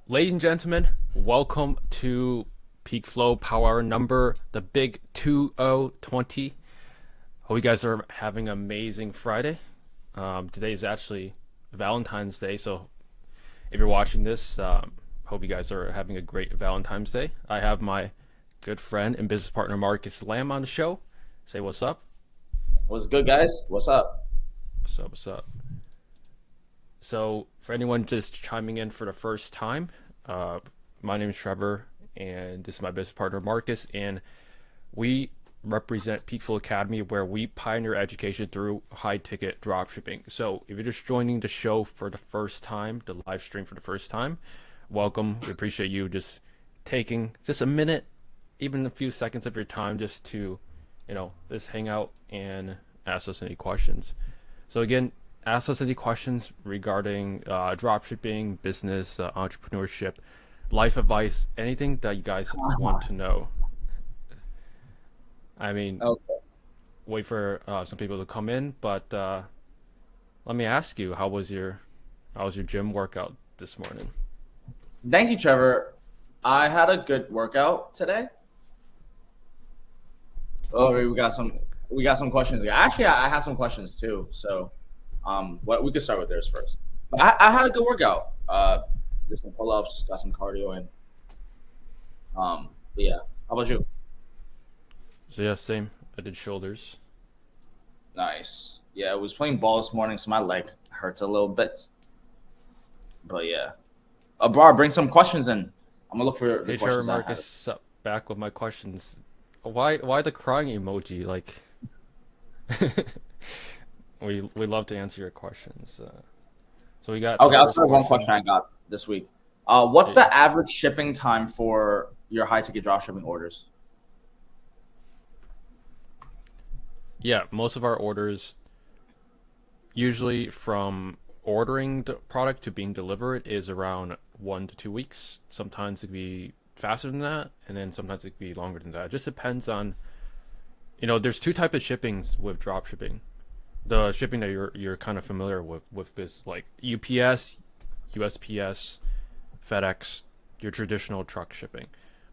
Ladies and gentlemen, welcome to PeakFlow Power number, the big 2020. Hope you guys are having an amazing Friday. Today is actually Valentine's Day, so if you're watching this, hope you guys are having a great Valentine's Day. I have my good friend and business partner Marcus Lamb on the show. Say what's up. What's good, guys? What's up? What's up? What's up? So, for anyone just chiming in for the first time, uh, my name is Trevor, and this is my business partner Marcus, and we represent PeakFlow Academy, where we pioneer education through high-ticket dropshipping. So, if you're just joining the show for the first time, the live stream for the first time, welcome. We appreciate you just taking just a minute, even a few seconds of your time, just to, just hang out and ask us any questions. So again, ask us any questions regarding dropshipping, business, entrepreneurship, life advice, anything that you guys want to know. I mean, Okay. wait for some people to come in, but let me ask you, how was your gym workout this morning? Thank you, Trevor. I had a good workout today. Oh, we got some questions. Actually, I have some questions too. So, what we could start with theirs first. But I had a good workout. Did some pull-ups, got some cardio in. But yeah. How about you? So yeah, same. I did shoulders. Nice. Yeah, I was playing ball this morning, so my leg hurts a little bit. But yeah. Bro, bring some questions in. I'm gonna look for the Hey Trevor, questions I have. Marcus, back with my questions. Why the crying emoji? Like, we love to answer your questions. So we got the Okay, I'll first start with one question question. I got this week. What's Yeah, the average shipping time for your high ticket drop shipping orders? yeah, most of our orders, usually from ordering the product to being delivered, is around 1 to 2 weeks. Sometimes it could be faster than that, and then sometimes it could be longer than that. It just depends on, there's two types of shippings with drop shipping. The shipping that you're kind of familiar with this, like UPS, USPS, FedEx, your traditional truck shipping.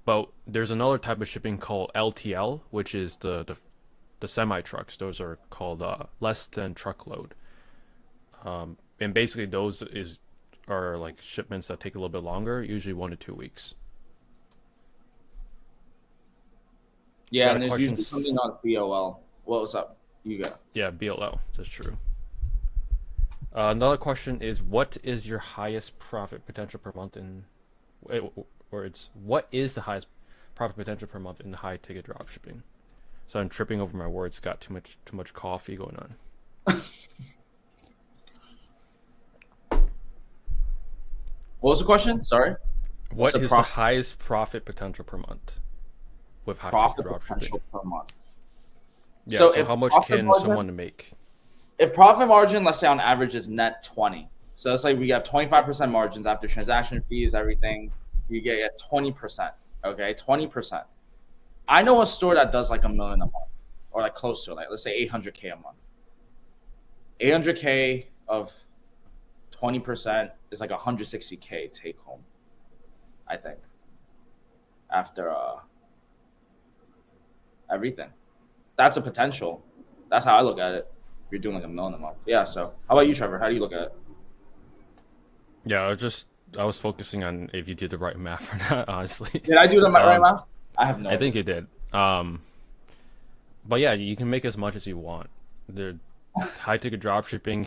But there's another type of shipping called LTL, which is the semi trucks. Those are called less than truckload. And basically those is are like shipments that take a little bit longer, usually 1 to 2 weeks. You Yeah, got a and there's question? usually something on BOL. What's up? You got. Yeah, BLL. That's true. Another question is, what is your highest profit potential per month in, or it's what is the highest profit potential per month in high ticket drop shipping? So I'm tripping over my words. Got too much coffee going on. What was the question? Sorry. What's What the is the highest profit potential per month with high ticket profit drop shipping? potential per month? Yeah. So So how much can someone make? if profit margin, let's say on average is net 20. So let's say we have 25% margins after transaction fees, everything. You get at 20%. Okay, 20%. I know a store that does like a million a month, or like close to it, like let's say 800K a month. 800K of 20% is like 160K take home, I think, after everything. That's a potential. That's how I look at it. If you're doing like a million a month. Yeah. So how about you, Trevor? How do you look at it? Yeah, I was focusing on if you did the right math or not, honestly. Did I do the right Um, math? I have no I idea. think you did. But yeah, you can make as much as you want. The high ticket drop shipping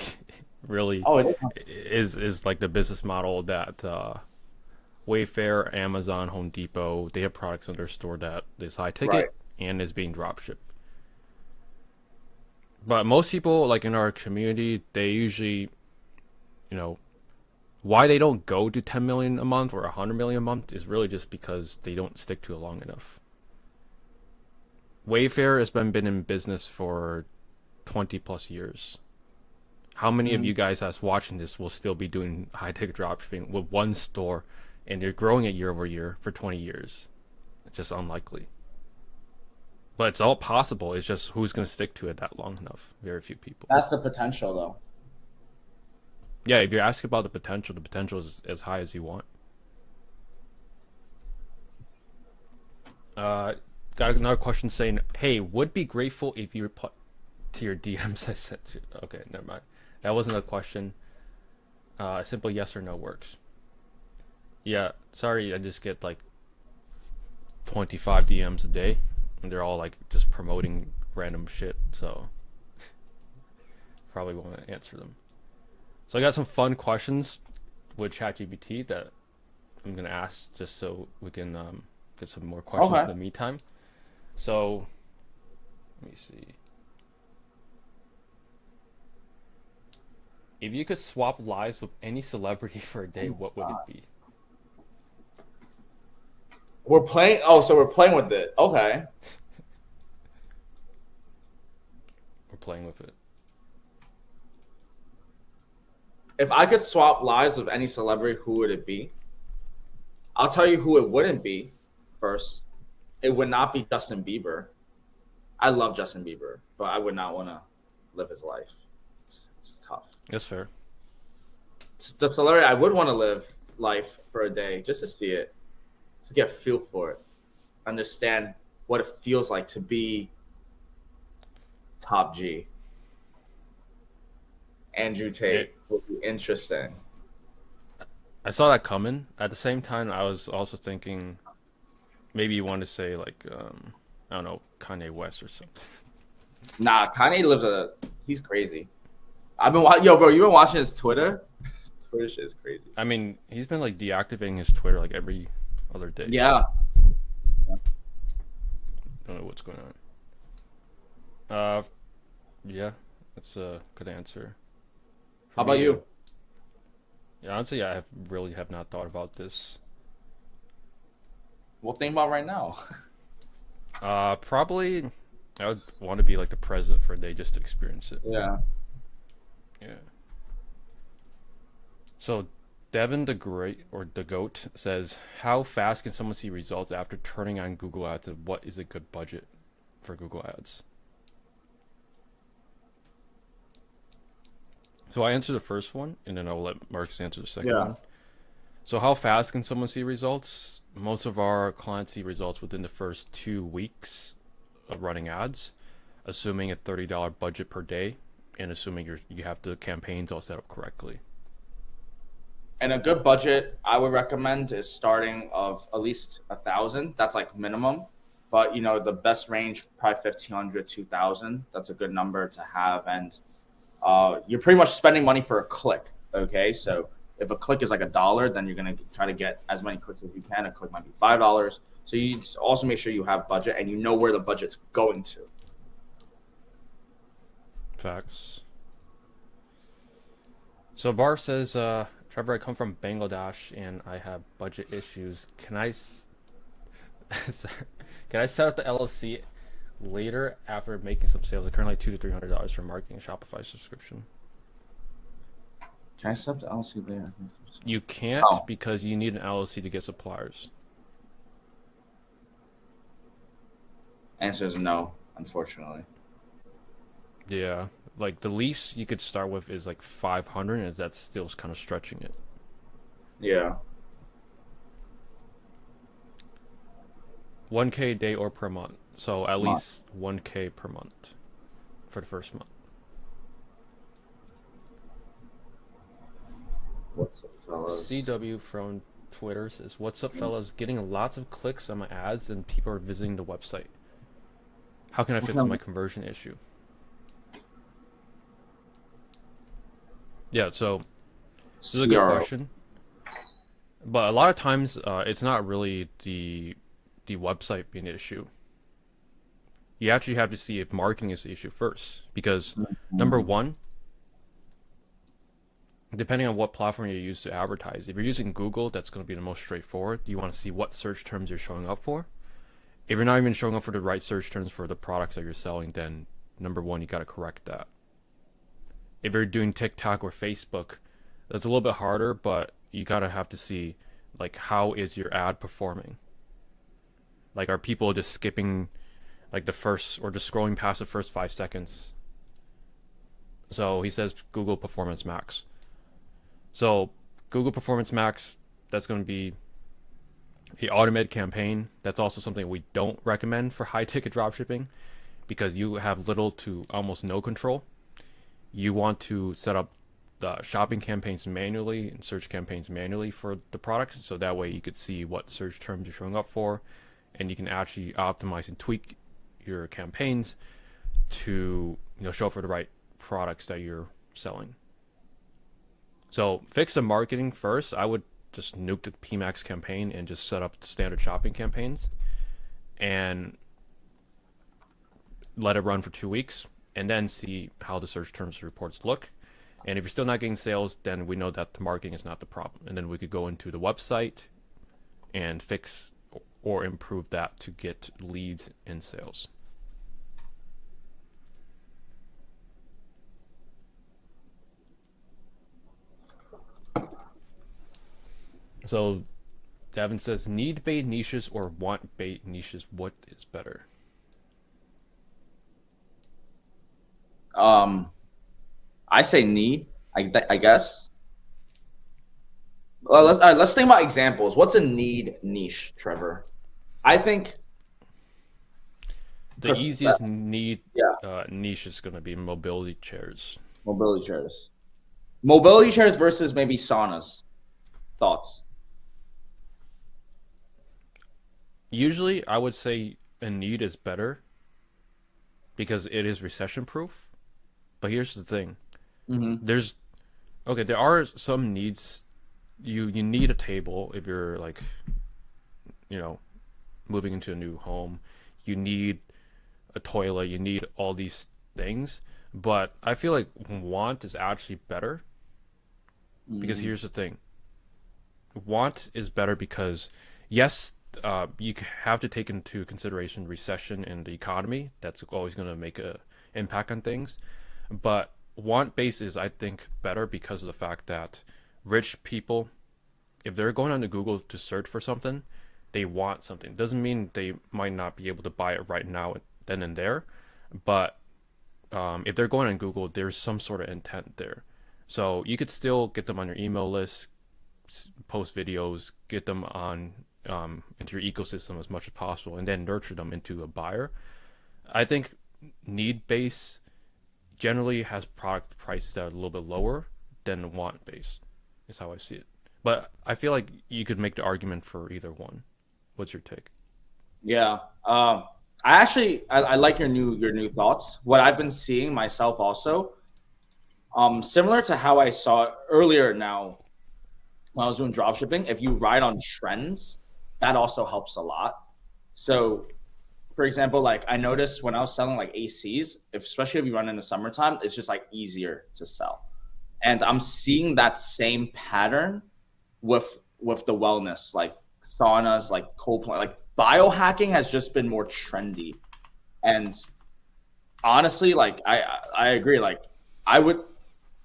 really Oh, it is. is like the business model that Wayfair, Amazon, Home Depot, they have products in their store that is high Right. ticket and is being drop shipped. But most people like in our community, they usually, you know, why they don't go to 10 million a month or 100 million a month is really just because they don't stick to it long enough. Wayfair has been in business for 20 plus years. How many of Mm. you guys that's watching this will still be doing high ticket dropshipping with one store and they're growing it year over year for 20 years? It's just unlikely. But it's all possible. It's just who's going to stick to it that long enough. Very few people. That's the potential, though. Yeah, if you're asking about the potential is as high as you want. Uh, got another question saying, "Hey, would be grateful if you reply to your DMs." I said, "Okay, never mind. That wasn't a question. A simple yes or no works." Yeah, sorry, I just get like 25 DMs a day, and they're all like just promoting random shit, so probably won't answer them. So I got some fun questions with ChatGPT that I'm gonna ask just so we can get some more questions in Okay. the meantime. So let me see. If you could swap lives with any celebrity for a day, what would it be? We're playing. Oh, so we're playing with it. Okay. We're playing with it. If I could swap lives with any celebrity, who would it be? I'll tell you who it wouldn't be first. It would not be Justin Bieber. I love Justin Bieber, but I would not want to live his life. It's tough. That's fair. It's the celebrity I would want to live life for a day just to see it, to get a feel for it, understand what it feels like to be top G. Andrew Tate would be interesting. I saw that coming. At the same time, I was also thinking maybe you want to say like I don't know, Kanye West or something. Nah, Kanye lives a. He's crazy. Yo, bro. You been watching his Twitter? Twitter shit is crazy. I mean, he's been like deactivating his Twitter like every other day. Yeah. Don't know what's going on. Yeah, that's a good answer. For How about me, you? Yeah, honestly, I really have not thought about this. Well, think about right now. Probably I would want to be like the president for a day just to experience it. Yeah. Yeah. So, Devin the Great or the Goat says, "How fast can someone see results after turning on Google Ads, and what is a good budget for Google Ads?" So I answer the first one, and then I'll let Marcus answer the second Yeah. one. So how fast can someone see results? Most of our clients see results within the first 2 weeks of running ads, assuming a $30 budget per day, and assuming you have the campaigns all set up correctly. And a good budget I would recommend is starting of at least 1,000. That's like minimum. But the best range probably 1,500, 2,000. That's a good number to have. And you're pretty much spending money for a click. Okay, so if a click is like $1, then you're gonna try to get as many clicks as you can. A click might be $5. So you also make sure you have budget and you know where the budget's going to. Facts. So Bar says, Trevor, I come from Bangladesh and I have budget issues. Can I set up the LLC later after making some sales? I currently $200 to $300 for marketing Shopify subscription. Can I set the LLC there? You can't Oh. because you need an LLC to get suppliers. Answer is no, unfortunately. Yeah, like the least you could start with is like 500, and that's still kind of stretching it. Yeah. 1K a day or per month. So at Month. least 1K per month for the first month. What's up, fellas? CW from Twitter says, "What's up, fellas? Getting lots of clicks on my ads and people are visiting the website. How can I fix my conversion issue?" Yeah, so this is a good CRO. question. But a lot of times, it's not really the website being an issue. You actually have to see if marketing is the issue first, because number one, depending on what platform you use to advertise, if you're using Google, that's going to be the most straightforward. You want to see what search terms you're showing up for. If you're not even showing up for the right search terms for the products that you're selling, then number one, you got to correct that. If you're doing TikTok or Facebook, that's a little bit harder, but you gotta have to see, like, how is your ad performing? Like, are people just skipping like the first, or just scrolling past the first 5 seconds? So he says Google Performance Max. So Google Performance Max, that's going to be a automated campaign. That's also something we don't recommend for high ticket dropshipping because you have little to almost no control. You want to set up the shopping campaigns manually and search campaigns manually for the products, so that way you could see what search terms you're showing up for, and you can actually optimize and tweak your campaigns to show up for the right products that you're selling. So fix the marketing first. I would just nuke the PMAX campaign and just set up standard shopping campaigns and let it run for 2 weeks and then see how the search terms reports look. And if you're still not getting sales, then we know that the marketing is not the problem. And then we could go into the website and fix or improve that to get leads and sales. So Davin says, need bait niches or want bait niches, what is better? I say need. I guess. Well, let's think about examples. What's a need niche, Trevor? I think the easiest need yeah. Niche is going to be mobility chairs. Mobility chairs. Mobility chairs versus maybe saunas. Thoughts? Usually, I would say a need is better because it is recession proof. But here's the thing: there are some needs. You need a table if you're like, moving into a new home. You need a toilet. You need all these things. But I feel like want is actually better because here's the thing: want is better because yes, you have to take into consideration recession and the economy. That's always going to make a impact on things. But want base is, I think, better because of the fact that rich people, if they're going onto Google to search for something, they want something. Doesn't mean they might not be able to buy it right now, then and there. But if they're going on Google, there's some sort of intent there. So you could still get them on your email list, post videos, get them on into your ecosystem as much as possible, and then nurture them into a buyer. I think need base generally has product prices that are a little bit lower than want base, is how I see it. But I feel like you could make the argument for either one. What's your take? Yeah. I like your new thoughts. What I've been seeing myself also, similar to how I saw it earlier now when I was doing dropshipping, if you ride on trends, that also helps a lot. So for example, like I noticed when I was selling like ACs, especially if you run in the summertime, it's just like easier to sell. And I'm seeing that same pattern with the wellness, like saunas, like cold plunge, like biohacking has just been more trendy. And honestly, like I agree. Like I would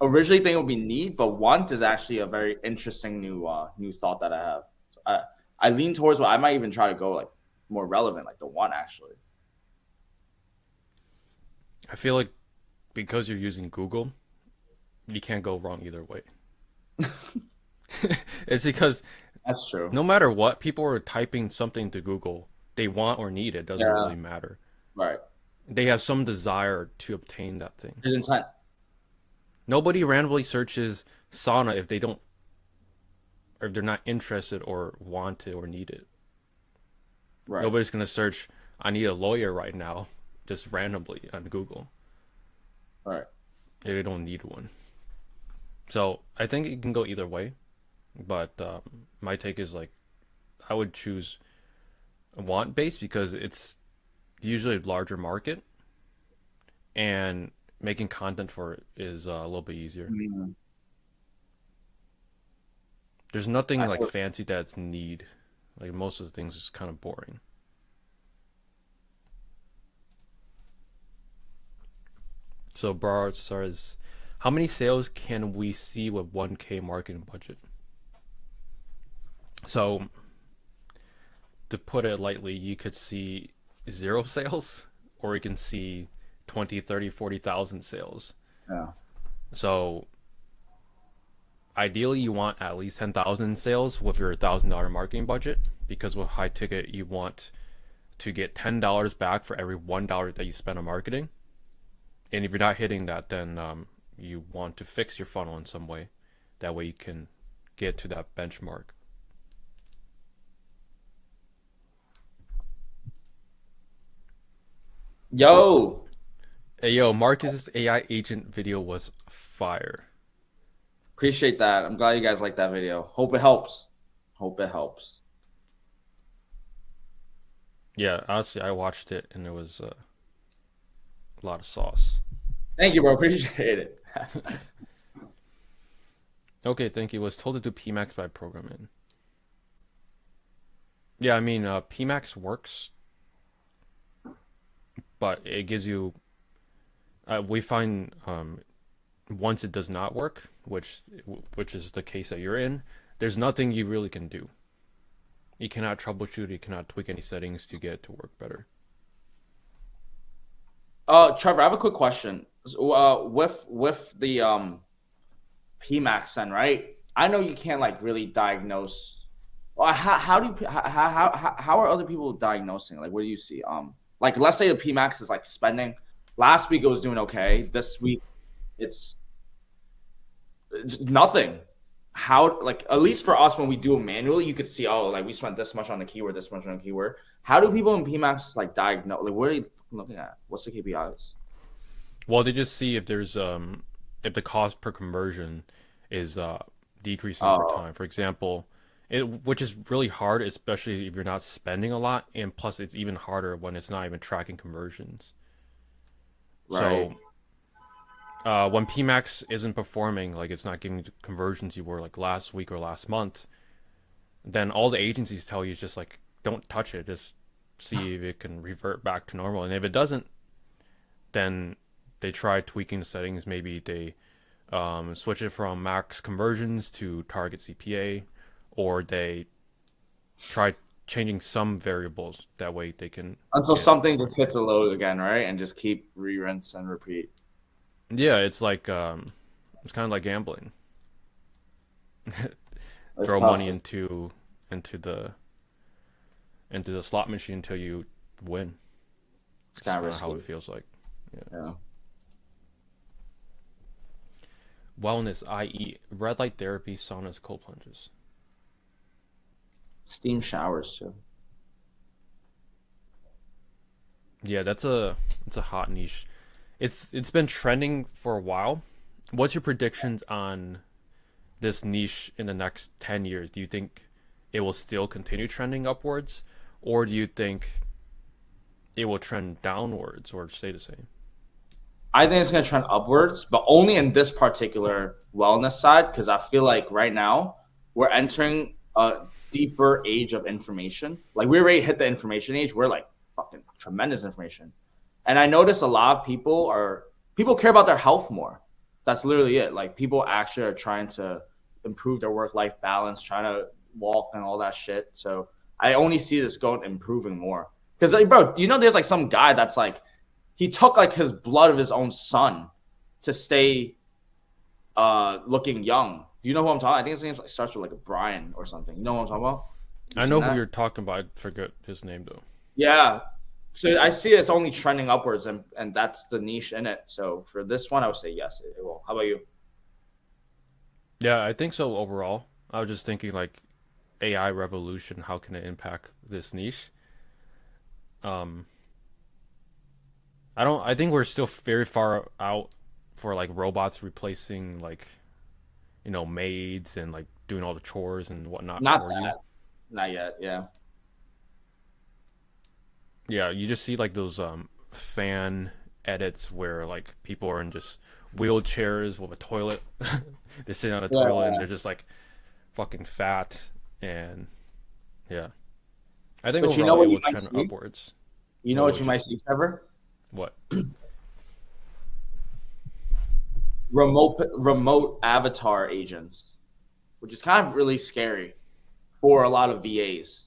originally think it would be need, but want is actually a very interesting new thought that I have. So I lean towards what I might even try to go like more relevant, like the want actually. I feel like because you're using Google, you can't go wrong either way. It's because That's true. no matter what, people are typing something to Google they want or need. It doesn't Yeah. really matter. Right. They have some desire to obtain that thing. There's intent. Nobody randomly searches sauna if they don't, or if they're not interested or want it or need it. Right. Nobody's gonna search, I need a lawyer right now, just randomly on Google. Right. If they don't need one. So I think it can go either way. But my take is like, I would choose a want base because it's usually a larger market and making content for it is a little bit easier. Mm. There's nothing That's like what, fancy that's need. Like most of the things is kind of boring. So Bart says, how many sales can we see with 1K marketing budget? So to put it lightly, you could see 0 sales or you can see 20, 30, 40,000 sales. yeah. So ideally you want at least 10,000 sales with your $1,000 marketing budget, because with high ticket you want to get $10 back for every $1 that you spend on marketing. And if you're not hitting that, then you want to fix your funnel in some way. That way you can get to that benchmark. Yo, Hey yo, Marcus's AI agent video was fire. appreciate that. I'm glad you guys like that video. Hope it helps. Hope it helps. Yeah, honestly, I watched it and it was a lot of sauce. Thank you, bro. Appreciate it. Okay, thank you. Was told to do PMAX by programming. Yeah, I mean, PMAX works, but it gives you. We find once it does not work, which is the case that you're in, there's nothing you really can do. You cannot troubleshoot. You cannot tweak any settings to get it to work better. Trevor, I have a quick question. So, with the PMAX then, right? I know you can't like really diagnose. Well, how do you how are other people diagnosing? Like, what do you see? Like let's say the PMAX is like spending. Last week it was doing okay. This week it's nothing. How like at least for us when we do it manually, you could see oh like we spent this much on the keyword, this much on the keyword. How do people in PMAX like diagnose? Like what are you looking at? What's the KPIs? Well, they just see if the cost per conversion is decreasing over Oh, time. For example, which is really hard, especially if you're not spending a lot, and plus it's even harder when it's not even tracking conversions. right. So when PMAX isn't performing, like it's not giving you the conversions you were like last week or last month, then all the agencies tell you is just like don't touch it, just see if it can revert back to normal. And if it doesn't, then they try tweaking the settings. Maybe they switch it from max conversions to target CPA, or they try changing some variables. That way they can Until get. something just hits a load again, right? And just keep re-rinse and repeat. Yeah, it's like it's kind of like gambling. It's Throw money tough. into the into the slot machine until you win. It's It's kind of kind of how risky. it feels like. Yeah. Yeah. Wellness, i.e., red light therapy, saunas, cold plunges. Steam showers too. Yeah, it's a hot niche. It's been trending for a while. What's your predictions on this niche in the next 10 years? Do you think it will still continue trending upwards, or do you think it will trend downwards or stay the same? I think it's going to trend upwards, but only in this particular wellness side because I feel like right now we're entering a deeper age of information. Like we already hit the information age. We're like fucking tremendous information. And I notice a lot of people care about their health more. That's literally it. Like people actually are trying to improve their work life balance, trying to walk and all that shit. So I only see this going improving more. Because like, bro, you know, there's like some guy that's like he took like his blood of his own son to stay looking young. Do you know who I'm talking about? I think his name like, starts with like a Brian or something. You know what I'm talking about? You I seen know who that? you're talking about. I forget his name though. Yeah. So I see it's only trending upwards, and that's the niche in it. So for this one, I would say yes, it will. How about you? Yeah, I think so overall. I was just thinking like AI revolution, how can it impact this niche? Um, I think we're still very far out for like robots replacing like, maids and like doing all the chores and whatnot Not for you. that. Not yet. Yeah. Yeah, you just see like those fan edits where like people are in just wheelchairs with a toilet. They're sitting on a toilet and Yeah. they're just like fucking fat, and yeah. I think But you know overall it what you will might trend see? upwards. You know What what you would you might see, Trevor? what? Remote avatar agents, which is kind of really scary for a lot of VAs.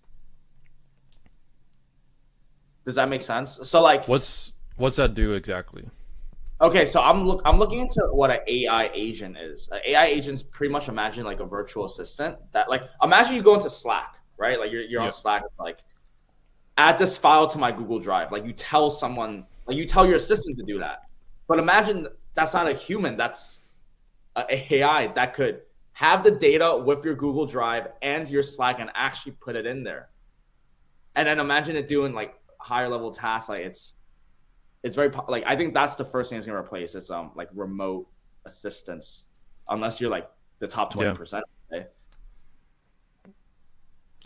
Does that make sense? So like What's that do exactly? Okay, so I'm looking into what an AI agent is. An AI agent's pretty much imagine like a virtual assistant that like imagine you go into Slack, right? Like you're on Yep. Slack. It's like add this file to my Google Drive. Like you tell someone, like you tell your assistant to do that. But imagine that's not a human. That's a AI that could have the data with your Google Drive and your Slack and actually put it in there. And then imagine it doing like higher level tasks. Like it's very like I think that's the first thing it's gonna replace is like remote assistance, unless you're like the top 20%. Okay?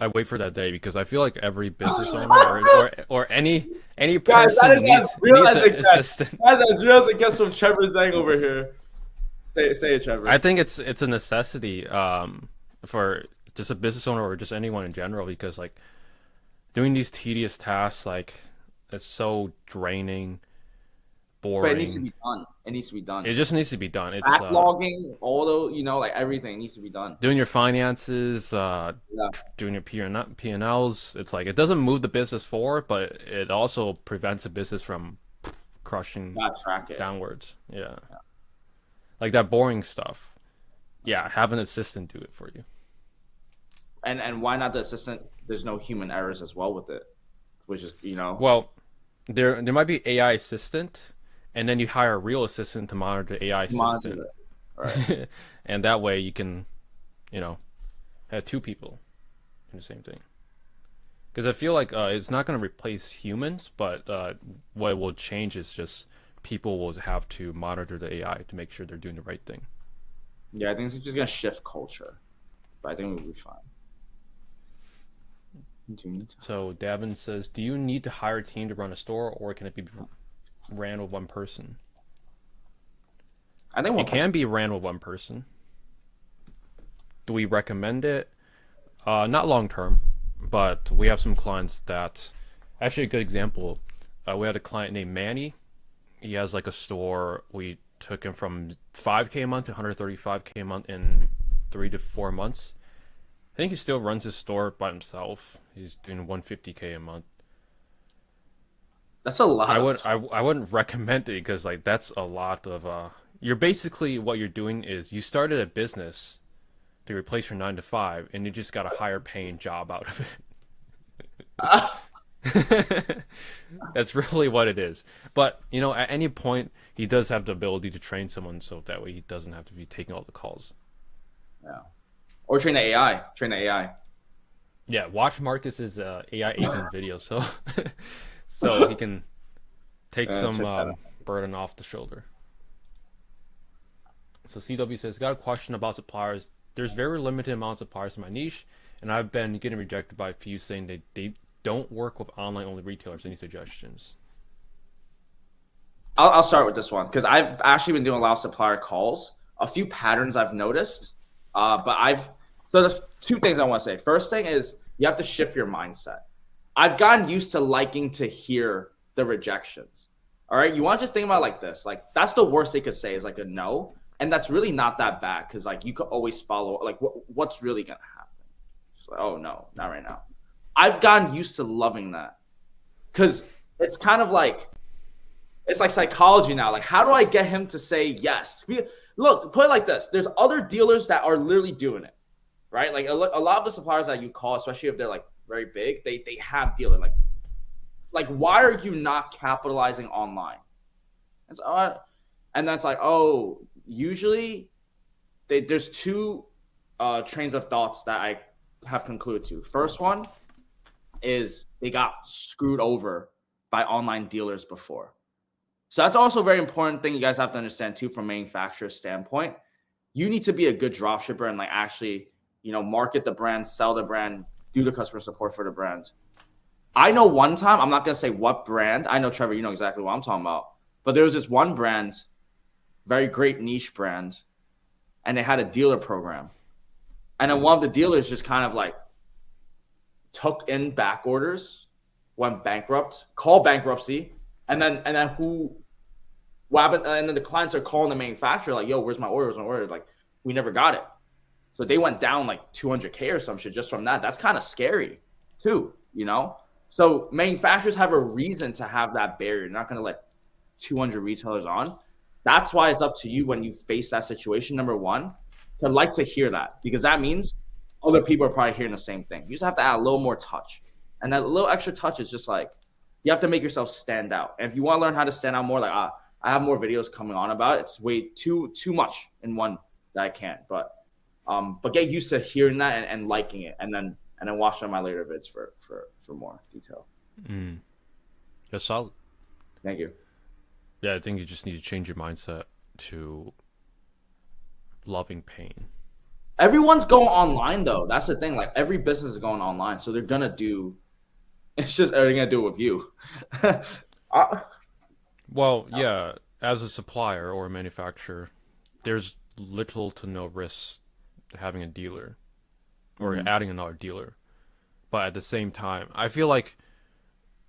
I wait for that day because I feel like every business owner or any Guys, that person is as real needs as an it gets. assistant. That is as real as it gets from Trevor Zheng over here. Say it, Trevor. I think it's a necessity for just a business owner or just anyone in general because like doing these tedious tasks like it's so draining, But it needs to boring. be done. It needs to be done. It just needs to be done. It's Backlogging, all the like everything needs to be done. doing your finances, Yeah, doing your P&Ls. It's like it doesn't move the business forward, but it also prevents the business from crushing gotta track it. downwards. Yeah. Like that boring stuff. Yeah, have an assistant do it for you. And why not the assistant? There's no human errors as well with it, which is Well, there might be AI assistant, and then you hire a real assistant to monitor the AI monitor assistant, it. Right. and that way you can, you know, have two people in the same thing. Because I feel like it's not going to replace humans, but what will change is just people will have to monitor the AI to make sure they're doing the right thing. Yeah, I think it's just gonna shift culture, but I think we'll be fine. Do you need to- So Davin says, "Do you need to hire a team to run a store, or can it be ran with one person?" I think It can be ran with one person. Do we recommend it? Not long term, but we have some clients that actually a good example. We had a client named Manny. He has like a store. We took him from 5K a month to 135K a month in 3 to 4 months. I think he still runs his store by himself. He's doing 150K a month. That's a lot. I wouldn't recommend it because like that's a lot of you're basically what you're doing is you started a business to replace your 9 to 5 and you just got a higher paying job out of it. That's really what it is. But you know, at any point he does have the ability to train someone so that way he doesn't have to be taking all the calls. Yeah. Or train the AI. Train the AI. Yeah, watch Marcus's AI agent video so so he can take Check some that out. burden off the shoulder. So CW says, got a question about suppliers. There's very limited amounts of suppliers in my niche, and I've been getting rejected by a few saying they don't work with online-only retailers. Any suggestions? I'll start with this one because I've actually been doing a lot of supplier calls. A few patterns I've noticed, so there's two things I want to say. First thing is you have to shift your mindset. I've gotten used to liking to hear the rejections. All right, you want to just think about it like this. Like that's the worst they could say is like a no, and that's really not that bad because like you could always follow. Like what's really gonna happen? Just like, oh no, not right now. I've gotten used to loving that because it's kind of like it's like psychology now. Like, how do I get him to say yes? Look, put it like this: there's other dealers that are literally doing it, right? Like a lot of the suppliers that you call, especially if they're like very big, they have dealer. Like why are you not capitalizing online? And that's like, oh, usually there's two trains of thoughts that I have concluded to. First one is they got screwed over by online dealers before. So that's also a very important thing you guys have to understand too from a manufacturer's standpoint. You need to be a good dropshipper and like actually, market the brand, sell the brand, do the customer support for the brand. I know one time, I'm not going to say what brand. I know, Trevor, you know exactly what I'm talking about. But there was this one brand, very great niche brand, and they had a dealer program. And then one of the dealers just kind of like took in back orders, went bankrupt, called bankruptcy, and then what happened? And then the clients are calling the manufacturer like, "Yo, where's my order? Where's my order?" Like, we never got it. So they went down like 200K or some shit just from that. That's kind of scary too, So manufacturers have a reason to have that barrier. They're not going to let 200 retailers on. That's why it's up to you when you face that situation, number one, to like to hear that, because that means other people are probably hearing the same thing. You just have to add a little more touch. And that little extra touch is just like, you have to make yourself stand out. And if you want to learn how to stand out more, like I have more videos coming on about it. It's way too much in one that I can't. But get used to hearing that and liking it, and then watch on my later vids for more detail. That's solid. Thank you. Yeah, I think you just need to change your mindset to loving pain. Everyone's going online though. That's the thing. Like every business is going online, so they're gonna do. It's just they're gonna do it with you. Well, yeah, as a supplier or a manufacturer, there's little to no risk having a dealer or adding another dealer. But at the same time, I feel like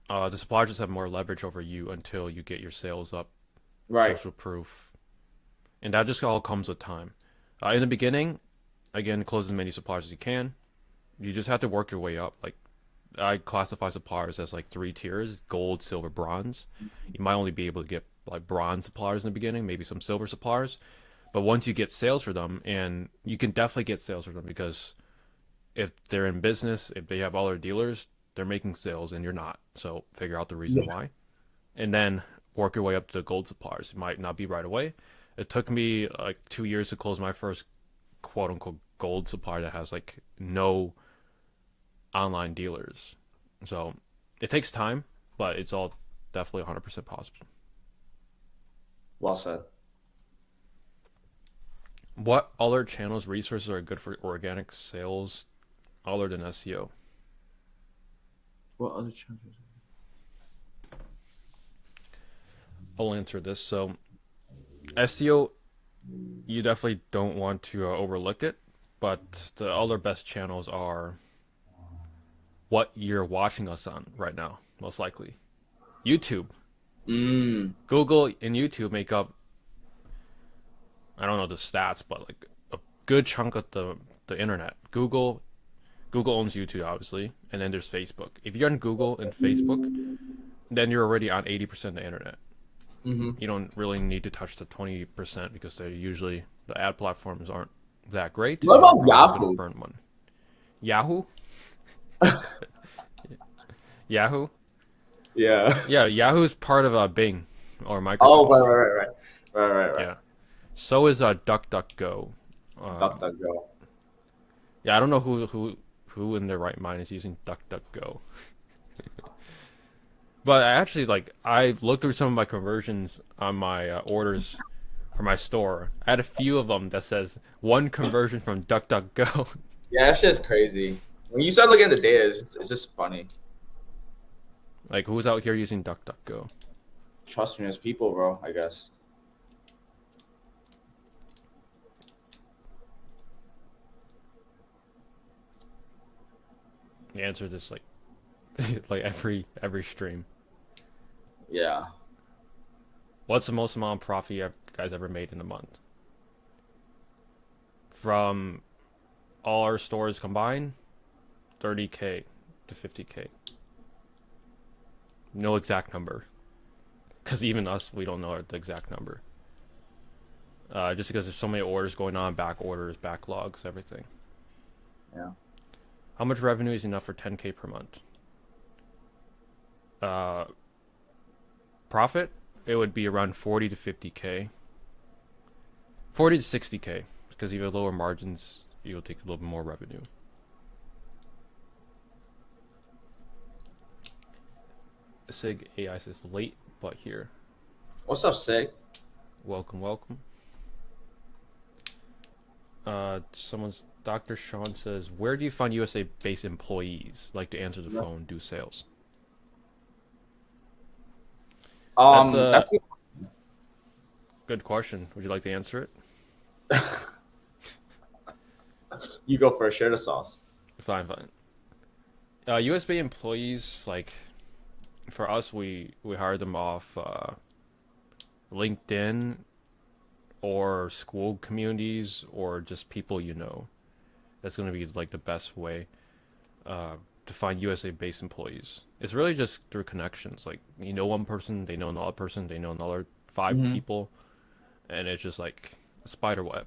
the suppliers just have more leverage over you until you get your sales up, Right. social proof, and that just all comes with time. In the beginning, again, close as many suppliers as you can. You just have to work your way up. Like I classify suppliers as like 3 tiers: gold, silver, bronze. You might only be able to get like bronze suppliers in the beginning, maybe some silver suppliers. But once you get sales for them, and you can definitely get sales for them because if they're in business, if they have all their dealers, they're making sales and you're not. So figure out the reason why. And then work your way up to gold suppliers. It might not be right away. It took me like 2 years to close my first quote unquote gold supplier that has like no online dealers. So it takes time, but it's all definitely 100% possible. Well said. What other channels, resources are good for organic sales other than SEO? What other channels? I'll answer this. So SEO, you definitely don't want to overlook it, but the other best channels are what you're watching us on right now, most likely. YouTube. Google and YouTube make up, I don't know the stats, but like a good chunk of the internet. Google owns YouTube, obviously, and then there's Facebook. If you're on Google and Facebook, then you're already on 80% of the internet. You don't really need to touch the 20% because they're usually, the ad platforms aren't that great. What about You're probably just Yahoo? gonna burn one. Yahoo? Yahoo? Yeah. Yeah, Yahoo's part of Bing or Microsoft. Oh, right. Yeah. So is DuckDuckGo. DuckDuckGo. Yeah, I don't know who in their right mind is using DuckDuckGo. But I looked through some of my conversions on my orders for my store. I had a few of them that says 1 conversion from DuckDuckGo. Yeah, that's just crazy. When you start looking at the data, it's just funny. Like, who's out here using DuckDuckGo? Trust me, there's people, bro. I guess. The answer is just like like every stream. Yeah. What's the most amount of profit you guys ever made in a month? From all our stores combined, 30K to 50K. No exact number. Because even us, we don't know the exact number. Just because there's so many orders going on, back orders, backlogs, everything. Yeah. How much revenue is enough for 10K per month? Profit? It would be around 40 to 50K. 40 to 60K. Because you have lower margins, you'll take a little bit more revenue. Sig AI says late, but here. What's up, Sig? Welcome. Dr. Sean says, where do you find USA-based employees like to answer the phone, do sales? That's good question. Would you like to answer it? You go first. Share the sauce. Fine. US-based employees, like, for us, we hire them off LinkedIn or school communities or just people you know. That's going to be like the best way to find USA-based employees. It's really just through connections. Like, you know one person, they know another person, they know another 5 people. and it's just like a spider web.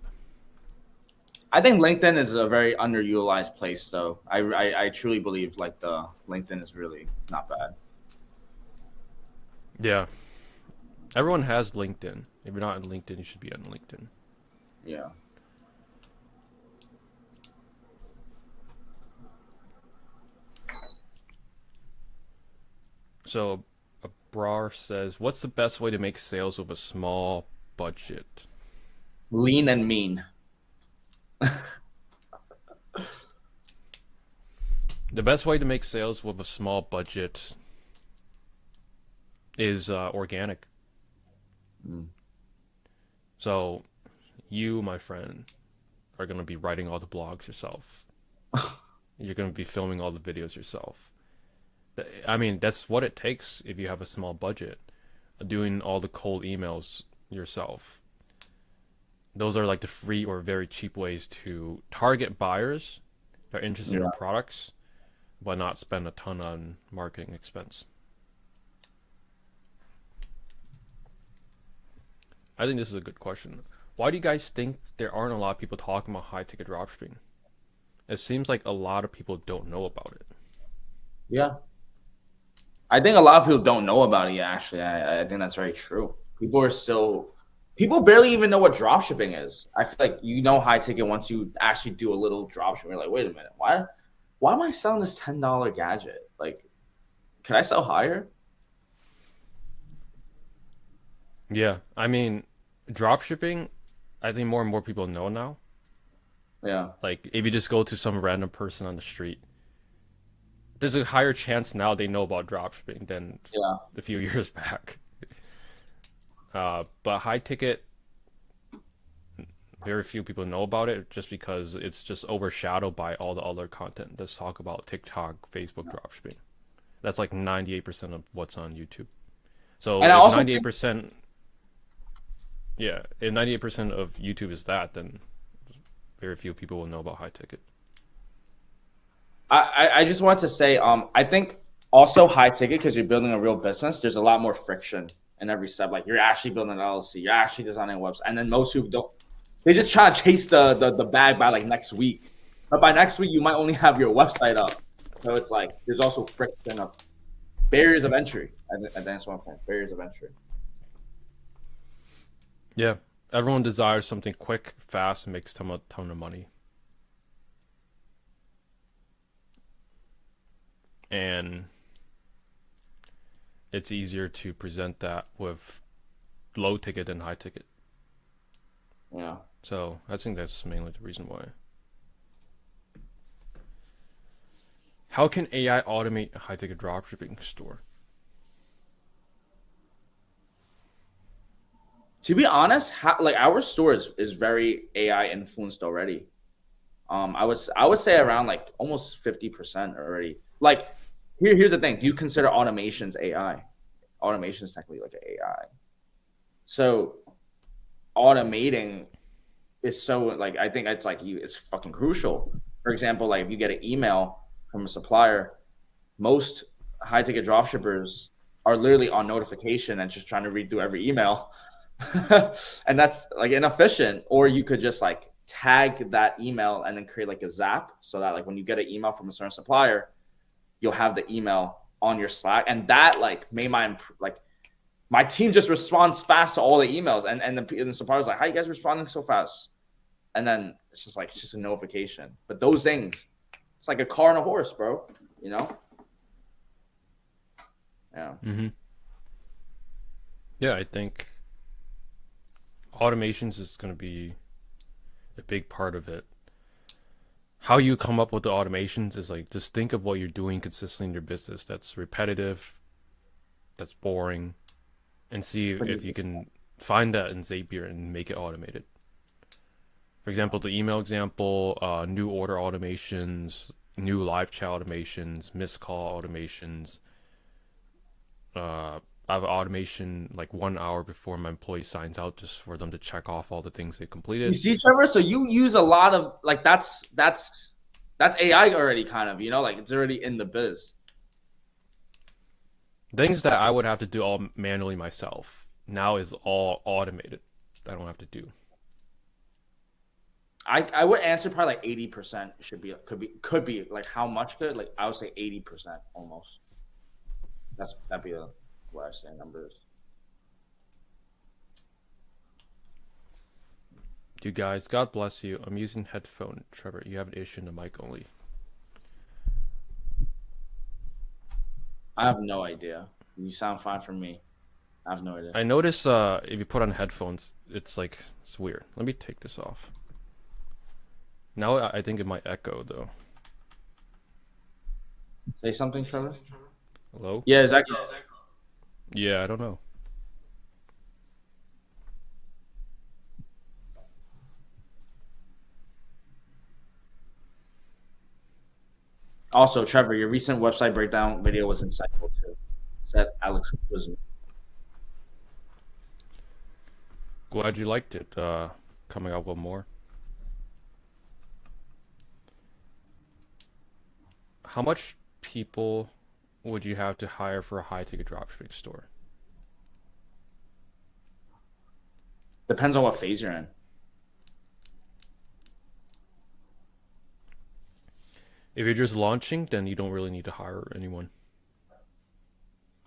I think LinkedIn is a very underutilized place, though. I truly believe like the LinkedIn is really not bad. Yeah, everyone has LinkedIn. If you're not on LinkedIn, you should be on LinkedIn. Yeah. So, Brar says, "What's the best way to make sales with a small budget?" Lean and mean. The best way to make sales with a small budget is organic. Mm. So, you, my friend, are going to be writing all the blogs yourself. You're going to be filming all the videos yourself. I mean, that's what it takes if you have a small budget. Doing all the cold emails yourself. Those are like the free or very cheap ways to target buyers that are interested in products, but not spend a ton on marketing expense. I think this is a good question. Why do you guys think there aren't a lot of people talking about high ticket dropshipping? It seems like a lot of people don't know about it. Yeah. I think a lot of people don't know about it yet, actually. I think that's very true. People barely even know what dropshipping is. I feel like you know high ticket once you actually do a little dropshipping. You're like, wait a minute, why am I selling this $10 gadget? Like, can I sell higher? Yeah, I mean, dropshipping, I think more and more people know now. Yeah. Like, if you just go to some random person on the street, there's a higher chance now they know about dropshipping than Yeah. a few years back. But high ticket, very few people know about it just because it's just overshadowed by all the other content. Let's talk about TikTok, Facebook dropshipping. That's like 98% of what's on YouTube. So And I if also 98%, yeah, if 98% of YouTube is that, then very few people will know about high ticket. I just want to say, I think also high ticket because you're building a real business. There's a lot more friction in every step. Like you're actually building an LLC, you're actually designing a website, and then most people don't. They just try to chase the bag by like next week, but by next week you might only have your website up. So it's like there's also friction of barriers of entry. I think that's one point. Barriers of entry. Yeah, everyone desires something quick, fast, and makes a ton of money. And it's easier to present that with low ticket than high ticket. Yeah. So I think that's mainly the reason why. How can AI automate a high ticket dropshipping store? To be honest, like our store is very AI influenced already. I would say around like almost 50% already. Like here's the thing. Do you consider automations AI? Automation is technically like an AI. So automating is so like I think it's like it's fucking crucial. For example, like if you get an email from a supplier, most high ticket dropshippers are literally on notification and just trying to read through every email. And that's like inefficient. Or you could just like tag that email and then create like a zap so that like when you get an email from a certain supplier, you'll have the email on your Slack, and that like made my team just responds fast to all the emails, and the supplier's like, how you guys responding so fast? And then it's just a notification. But those things, it's like a car and a horse, bro. You know? Yeah. Mm-hmm. Yeah, I think automations is going to be a big part of it. How you come up with the automations is like just think of what you're doing consistently in your business that's repetitive, that's boring, and see if you can find that in Zapier and make it automated. For example, the email example, new order automations, new live chat automations, missed call automations. I have an automation like 1 hour before my employee signs out just for them to check off all the things they completed. You see, Trevor, so you use a lot of like that's AI already kind of, like it's already in the biz. Things that I would have to do all manually myself now is all automated. I don't have to do. I would answer probably like 80% should be could be like how much could like I would say 80% almost. That'd be what I say numbers. You guys, God bless you. I'm using headphone. Trevor, you have an issue in the mic only. I have no idea. You sound fine for me. I have no idea. I notice if you put on headphones, it's weird. Let me take this off. Now I think it might echo though. Say something, Trevor. Hello? Yeah, is that Yeah, I don't know. also Trevor? Your recent website breakdown video was insightful too. Said Alex was. Glad you liked it. Coming out with more. How much people would you have to hire for a high-ticket dropshipping store? Depends on what phase you're in. If you're just launching, then you don't really need to hire anyone.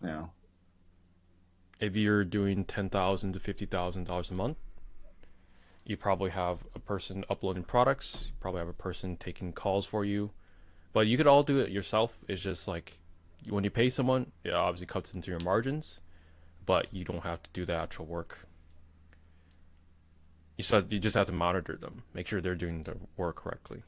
Yeah. If you're doing $10,000 to $50,000 a month, you probably have a person uploading products. You probably have a person taking calls for you. But you could all do it yourself. It's just like when you pay someone, it obviously cuts into your margins, but you don't have to do the actual work. You just have to monitor them, make sure they're doing the work correctly.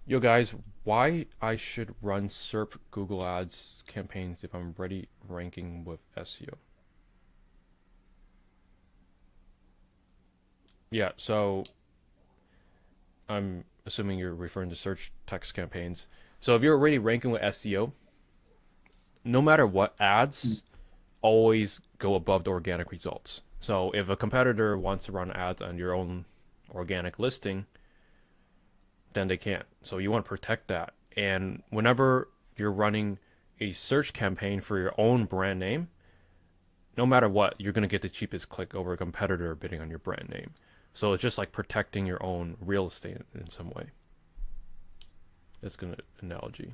Yo guys, why I should run SERP Google Ads campaigns if I'm already ranking with SEO? Yeah, so I'm assuming you're referring to search text campaigns. So if you're already ranking with SEO, no matter what, ads always go above the organic results. So if a competitor wants to run ads on your own organic listing, then they can't. So you want to protect that. And whenever you're running a search campaign for your own brand name, no matter what, you're going to get the cheapest click over a competitor bidding on your brand name. So it's just like protecting your own real estate in some way. That's a good analogy.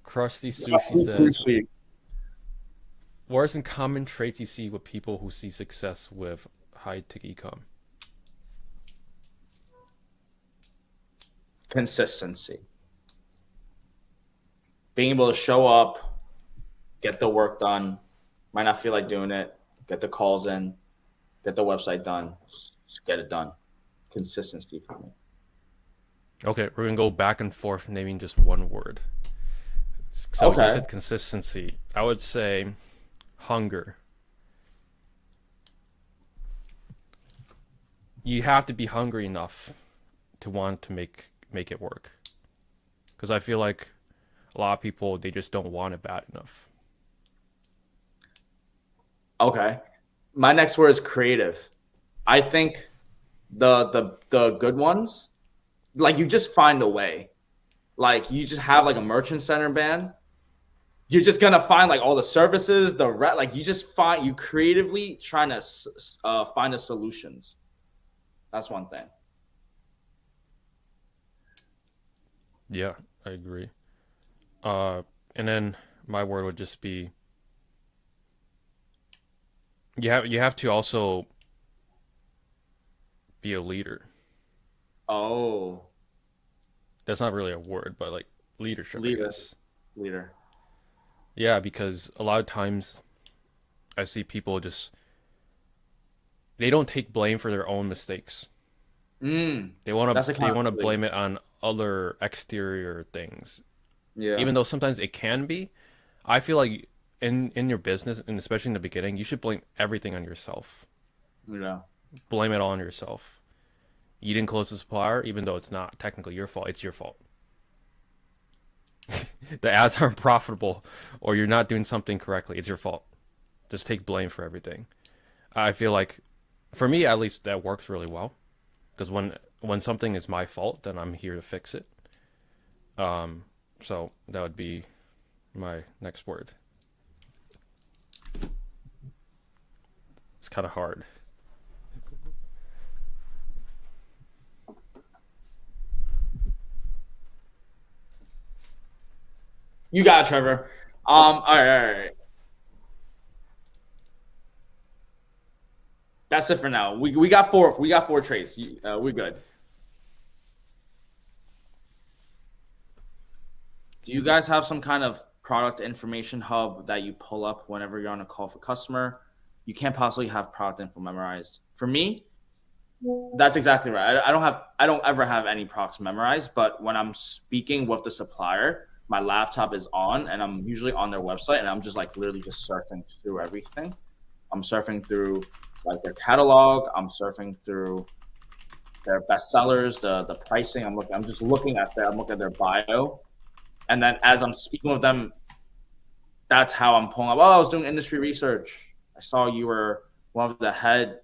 Krusty Sushi says, what are some common traits you see with people who see success with high-ticket e-com? Consistency. Being able to show up, get the work done, might not feel like doing it, get the calls in, get the website done, just get it done. Consistency for me. Okay, we're gonna go back and forth naming just one word. So Okay. You said consistency. I would say hunger. You have to be hungry enough to want to make it work. Because I feel like a lot of people, they just don't want it bad enough. Okay. My next word is creative. I think the good ones, like you just find a way. Like you just have like a merchant center band. You're just gonna find like all the services, like you creatively trying to find the solutions. That's one thing. Yeah, I agree. And then my word would just be you have to also be a leader. Oh, That's not really a word, but like leadership, I leader, guess. leader. Yeah, because a lot of times I see people they don't take blame for their own mistakes. They want to blame it on other exterior things. Yeah. Even though sometimes it can be, I feel like in your business, and especially in the beginning, you should blame everything on yourself. Yeah. Blame it all on yourself. You didn't close the supplier, even though it's not technically your fault. It's your fault. The ads aren't profitable, or you're not doing something correctly. It's your fault. Just take blame for everything. I feel like, for me at least, that works really well. Because when when something is my fault, then I'm here to fix it. Um, so that would be my next word. It's kind of hard. You got it, Trevor. All right. That's it for now. We got four. We got four traits. We're good. Do you guys have some kind of product information hub that you pull up whenever you're on a call for customer? You can't possibly have product info memorized. For me, that's exactly right. I don't ever have any products memorized, but when I'm speaking with the supplier, my laptop is on and I'm usually on their website and I'm just like literally just surfing through everything. I'm surfing through like their catalog. I'm surfing through their bestsellers, the pricing. I'm just looking at I'm looking at their bio. And then as I'm speaking with them, that's how I'm pulling up. Oh, I was doing industry research. I saw you were one of the head,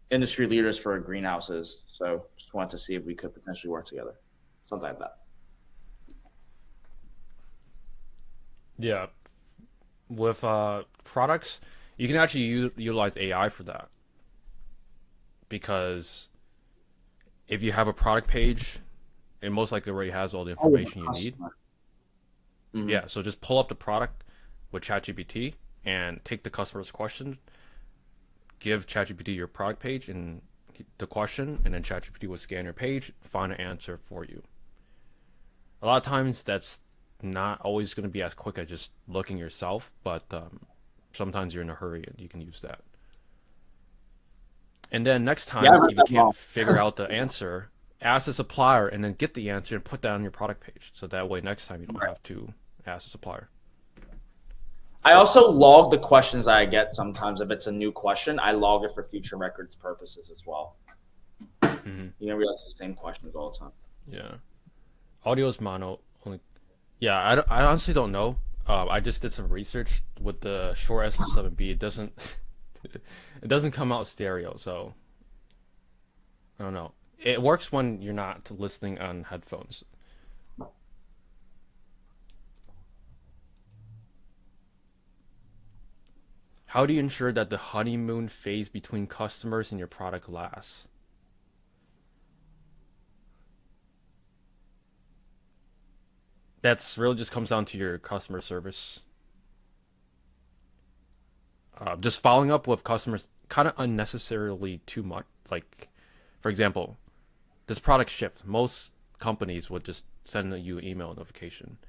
industry leaders for greenhouses. So just wanted to see if we could potentially work together. Something like that. Yeah, with products, you can actually utilize AI for that because if you have a product page, it most likely already has all the information you need. Mm-hmm. Yeah, so just pull up the product with ChatGPT and take the customer's question, give ChatGPT your product page and the question, and then ChatGPT will scan your page, find an answer for you. A lot of times that's not always going to be as quick as just looking yourself, but sometimes you're in a hurry and you can use that. And then next time, if you can't figure out the answer, ask the supplier and then get the answer and put that on your product page. So that way, next time you don't have to ask the supplier. I also log the questions I get sometimes. If it's a new question, I log it for future records purposes as well. Mm-hmm. You know, we ask the same questions all the time. Yeah. Audio is mono only. Yeah, I honestly don't know. I just did some research with the Shure SS7B. It doesn't come out stereo, so I don't know. It works when you're not listening on headphones. How do you ensure that the honeymoon phase between customers and your product lasts? That's really just comes down to your customer service. Just following up with customers kind of unnecessarily too much. Like, for example, this product shipped. Most companies would just send you an email notification.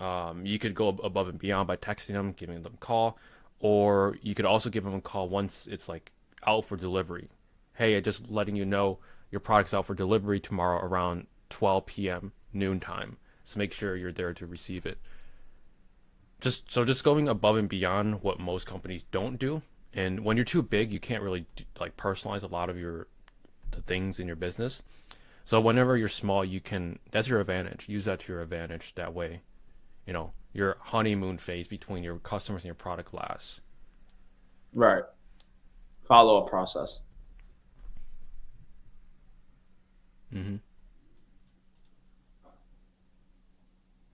You could go above and beyond by texting them, giving them a call, or you could also give them a call once it's like out for delivery. Hey, I just letting you know your product's out for delivery tomorrow around 12 p.m. noon time. So make sure you're there to receive it. Just going above and beyond what most companies don't do. And when you're too big, you can't really like personalize a lot of the things in your business. So whenever you're small, you can, that's your advantage. Use that to your advantage. That way, your honeymoon phase between your customers and your product lasts. Right. Follow-up process. Mm-hmm.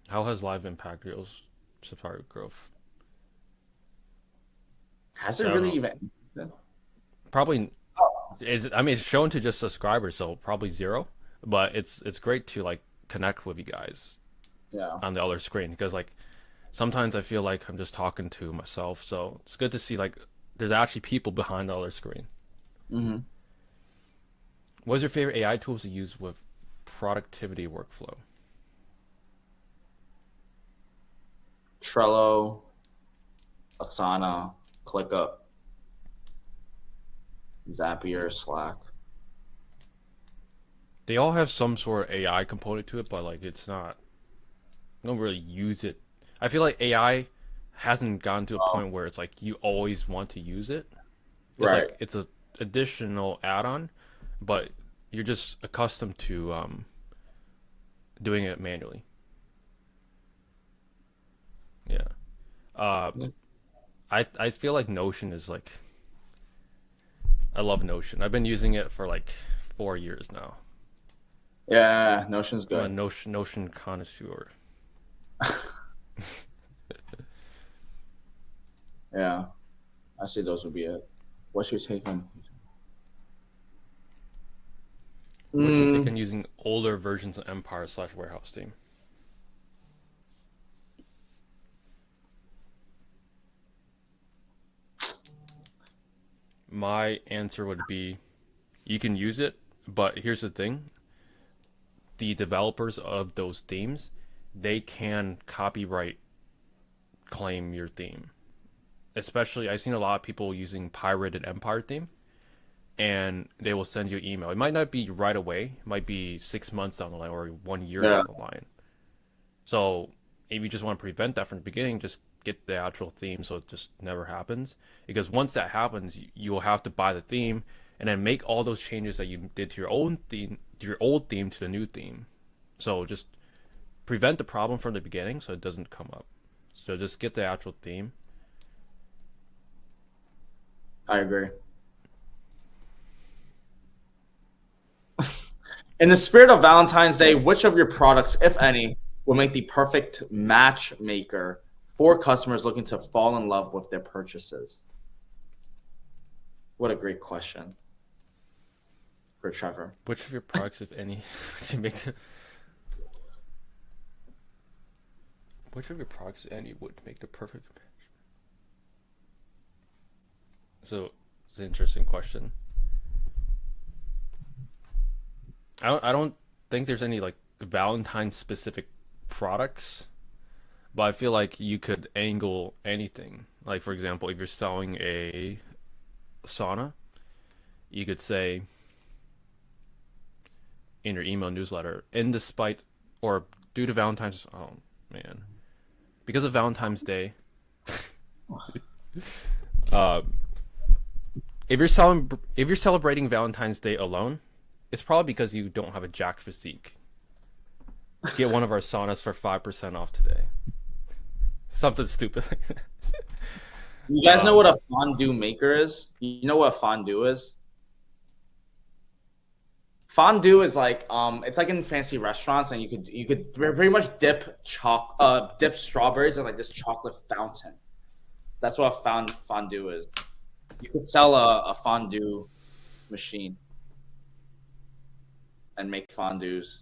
How has live impacted your subscriber growth? Has it really even? Probably. It's shown to just subscribers, so probably zero. But it's great to like connect with you guys. Yeah. On the other screen, because like sometimes I feel like I'm just talking to myself, so it's good to see like there's actually people behind the other screen. Mm-hmm. What's your favorite AI tools to use with productivity workflow? Trello, Asana, ClickUp, Zapier, Slack. They all have some sort of AI component to it, but like it's not. I don't really use it. I feel like AI hasn't gotten to a point where it's like you always want to use it. It's right. like it's a additional add-on, but you're just accustomed to doing it manually. Yeah. I feel like Notion is like I love Notion. I've been using it for like 4 years now. Yeah, Notion's I'm a good. Notion connoisseur. Yeah, I see those would be it. What's your take on? What's your take Mm, on using older versions of Empire / Warehouse Theme? My answer would be you can use it, but here's the thing: the developers of those themes, they can copyright claim your theme. Especially, I've seen a lot of people using pirated Empire theme, and they will send you an email. It might not be right away; it might be 6 months down the line or 1 year yeah, down the line. So if you just want to prevent that from the beginning, just get the actual theme so it just never happens. Because once that happens, you will have to buy the theme and then make all those changes that you did to your own theme, to your old theme to the new theme. So just prevent the problem from the beginning so it doesn't come up. So just get the actual theme. I agree. In the spirit of Valentine's Day, which of your products, if any, will make the perfect matchmaker for customers looking to fall in love with their purchases? What a great question for Trevor. Which of your products, if any, to make the, which of your products, if any, would make the perfect match? So it's an interesting question. I don't think there's any like Valentine specific products, but I feel like you could angle anything. Like for example, if you're selling a sauna, you could say in your email newsletter, in despite or due to Valentine's, oh man, because of Valentine's Day, uh, if you're celebrating Valentine's Day alone, it's probably because you don't have a jack physique. Get one of our saunas for 5% off today. Something stupid like that. You guys know what a fondue maker is? You know what a fondue is? Fondue is like it's like in fancy restaurants, and you could pretty much dip strawberries in like this chocolate fountain. That's what a fondue is. You could sell a fondue machine and make fondues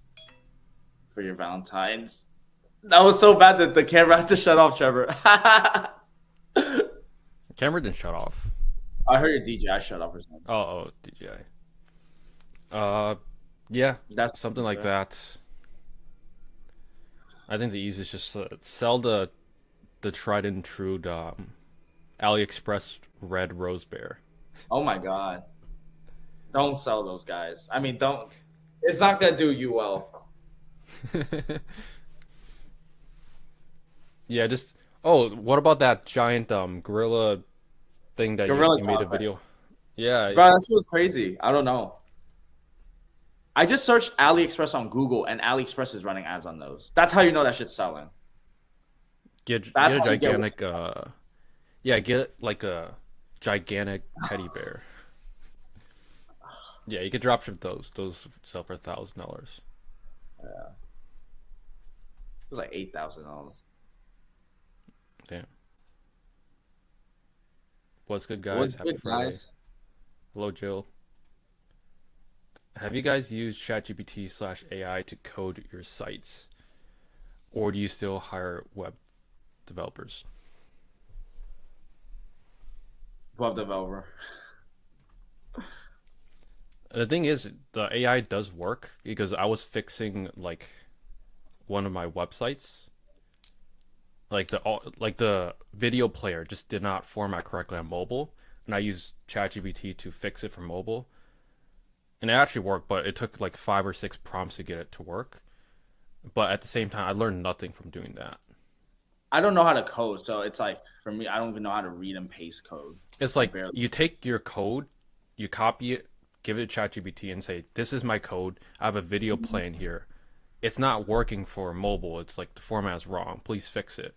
for your Valentines. That was so bad that the camera had to shut off, Trevor. I Camera didn't shut off. heard your DJI shut off or something. Oh, DJI. Yeah, That's something like that. I think the easiest is just sell the tried and true AliExpress red rose bear. Oh my god. Don't sell those guys. I mean, don't. It's not gonna do you well. Yeah, just oh, what about that giant gorilla thing that Gorilla you made a Tag. video? Yeah, Bro, that shit was crazy. I don't know. I just searched AliExpress on Google, and AliExpress is running ads on those. That's how you know that shit's selling. get That's a how you get. gigantic yeah, get like a gigantic teddy bear. Yeah, you could drop ship those. Those sell for $1,000. Yeah, it was like $8,000. Damn. What's good, What's guys? Happy good, Friday. guys? Hello, Jill. Have you guys used ChatGPT / AI to code your sites, or do you still hire web developers? Web developer. The thing is, the AI does work because I was fixing like one of my websites, like the video player just did not format correctly on mobile, and I used ChatGPT to fix it for mobile, and it actually worked, but it took like 5 or 6 prompts to get it to work. But at the same time, I learned nothing from doing that. I don't know how to code, so it's like for me, I don't even know how to read and paste code. It's I like barely. you take your code, you copy it, give it to ChatGPT, and say, "This is my code. I have a video playing here. It's not working for mobile. It's like the format is wrong. Please fix it."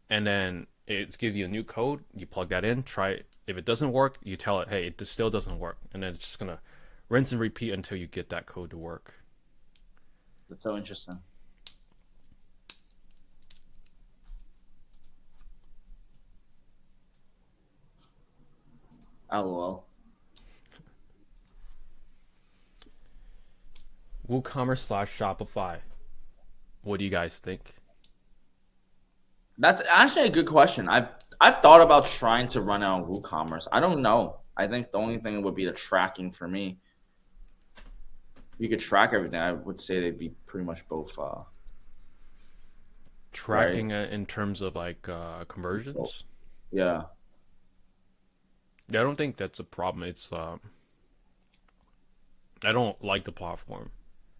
And then it's give you a new code. You plug that in, try it. If it doesn't work, you tell it, "Hey, it still doesn't work," and then it's just gonna rinse and repeat until you get that code to work. That's so interesting. LOL. WooCommerce/Shopify. What do you guys think? That's actually a good question. I've thought about trying to run it on WooCommerce. I don't know. I think the only thing would be the tracking for me. You could track everything. I would say they'd be pretty much both. Tracking it in terms of like conversions? Yeah. Yeah, I don't think that's a problem. It's I don't like the platform.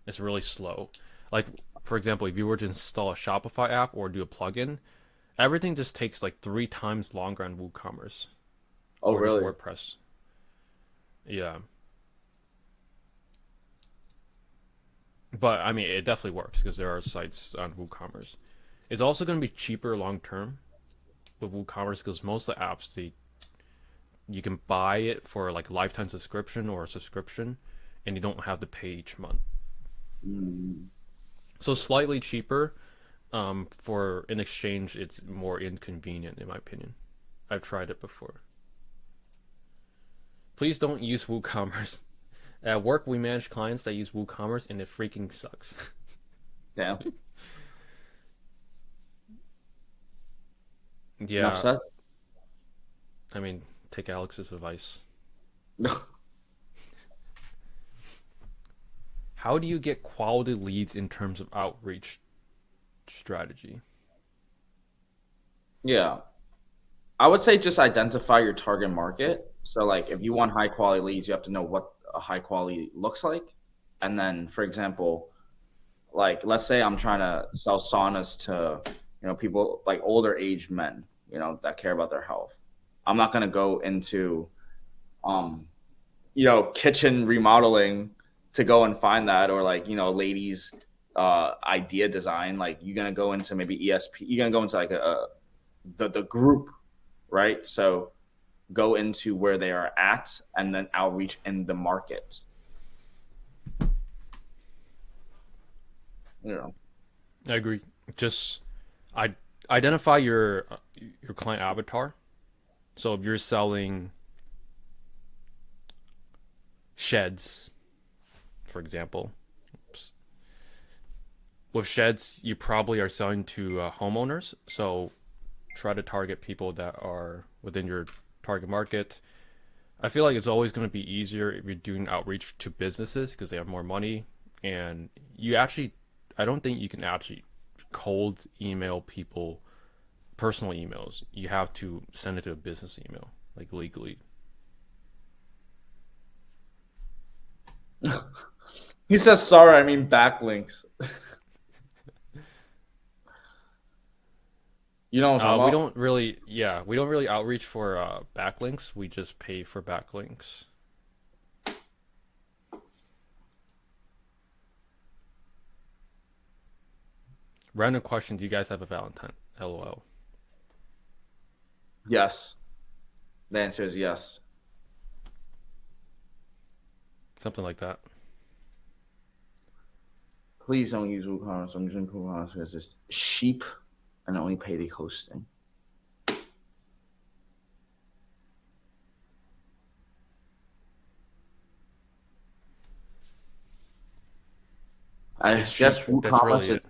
It's really slow. Like for example, if you were to install a Shopify app or do a plugin, everything just takes like 3 times longer on WooCommerce Oh, or just really? WordPress. Yeah. But I mean, it definitely works because there are sites on WooCommerce. It's also going to be cheaper long term with WooCommerce because most of the apps you can buy it for like a lifetime subscription or a subscription, and you don't have to pay each month. Mm. So slightly cheaper. For in exchange, it's more inconvenient in my opinion. I've tried it before. Please don't use WooCommerce. At work, we manage clients that use WooCommerce, and it freaking sucks. Damn. Enough Yeah, said. I mean, take Alex's advice. No. How do you get quality leads in terms of outreach strategy? Yeah. I would say just identify your target market. So, like, if you want high quality leads, you have to know what a high quality looks like. And then, for example, like, let's say I'm trying to sell saunas to, people like older aged men, that care about their health. I'm not going to go into, um, kitchen remodeling to go and find that, or like, ladies, idea design. Like, you're going to go into maybe ESP, you're going to go into like the group, right? So go into where they are at and then outreach in the market. I agree. Just I identify your client avatar. So if you're selling sheds, for example, oops. With sheds, you probably are selling to homeowners. So try to target people that are within your target market. I feel like it's always going to be easier if you're doing outreach to businesses because they have more money, and I don't think you can actually cold email people personal emails. You have to send it to a business email, like legally. He says, sorry, I mean backlinks. You know what I'm We talking about? don't really, yeah, we don't really outreach for backlinks. We just pay for backlinks. Random question: do you guys have a Valentine? LOL. Yes. The answer is yes. Something like that. Please don't use WooCommerce. I'm using WooCommerce because it's cheap and only pay the hosting. I It's guess cheap. That's really WooCommerce is it.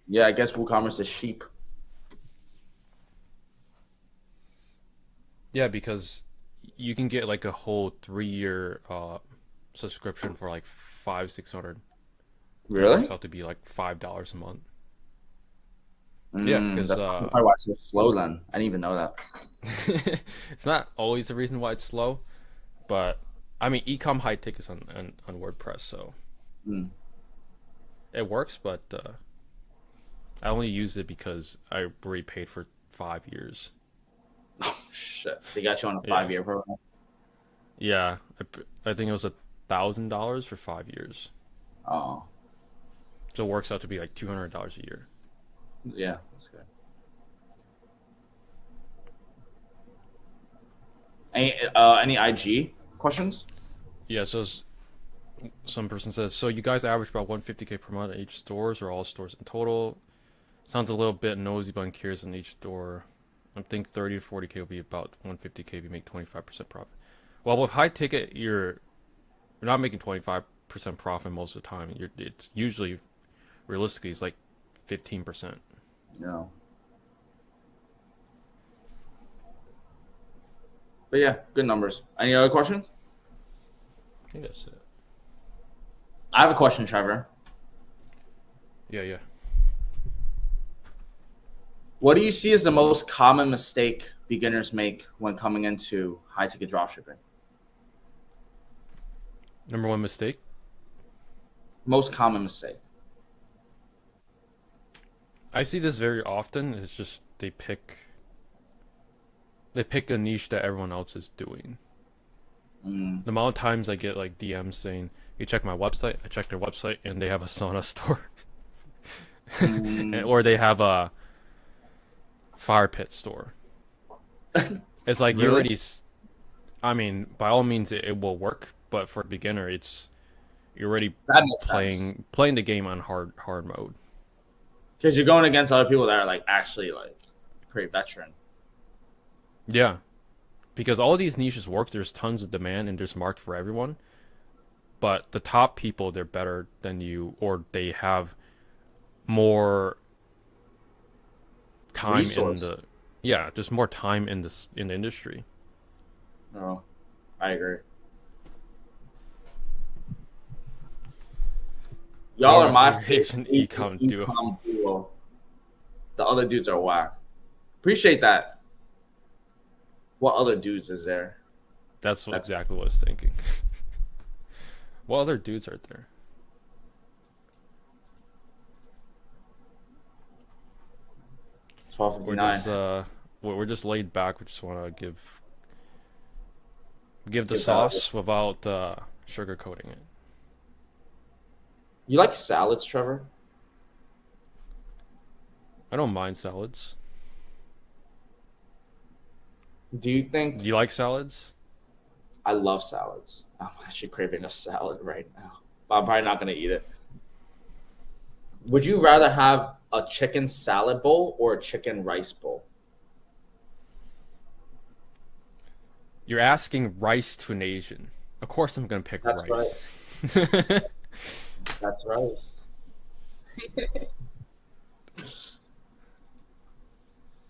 Yeah, I guess WooCommerce is cheap. Yeah, because you can get like a whole 3 year subscription for like 600. And it works Really? out to be like $5 a month. Yeah, because That's probably why it's so slow then. I didn't even know that. it's not always the reason why it's slow, but I mean, ecom high tickets on WordPress, so Mm. it works. But I only use it because I already paid for 5 years. Oh, shit. They got you on a Yeah, 5-year program? yeah. I think it was $1,000 for 5 years, Oh, so it works out to be like $200 a year. yeah. That's good. Any IG questions? Yeah, so some person says, so you guys average about 150K per month at each stores or all stores in total? Sounds a little bit nosy, but I'm curious on each store. I think 30 to 40K will be about 150K if you make 25% profit. Well, with high ticket, you're not making 25% profit most of the time. It's usually, realistically, it's like 15%. No. But yeah, good numbers. Any other questions? I think that's it. I have a question, Trevor. Yeah, yeah. What do you see as the most common mistake beginners make when coming into high ticket dropshipping? Number one mistake? Most common mistake. I see this very often. It's just they pick a niche that everyone else is doing. The amount of times I get like DMs saying, "You check my website." I check their website, and they have a sauna store, or they have a fire pit store. It's like you Really? already. I mean, by all means, it will work, but for a beginner, you're already That makes sense. playing the game on hard mode. Because you're going against other people that are like actually like pretty veteran. Yeah, because all these niches work. There's tons of demand, and there's market for everyone. But the top people, they're better than you, or they have more time in Resource. the yeah, just more time in the industry. No, I agree. Y'all Y'all are are my my favorite favorite Asian Asian e-com duo. e-com duo. The other dudes are whack. Appreciate that. What other dudes is there? That's That's exactly what I was thinking. What other dudes are there? 12:59. We're just laid back. We just want to give the Give that. sauce without sugarcoating it. You like salads, Trevor? I don't mind salads. Do you think Do you like salads? I love salads? I'm actually craving a salad right now, but I'm probably not gonna eat it. Would you rather have a chicken salad bowl or a chicken rice bowl? You're asking rice to an Asian. Of course, I'm gonna pick That's right. rice. That's rice.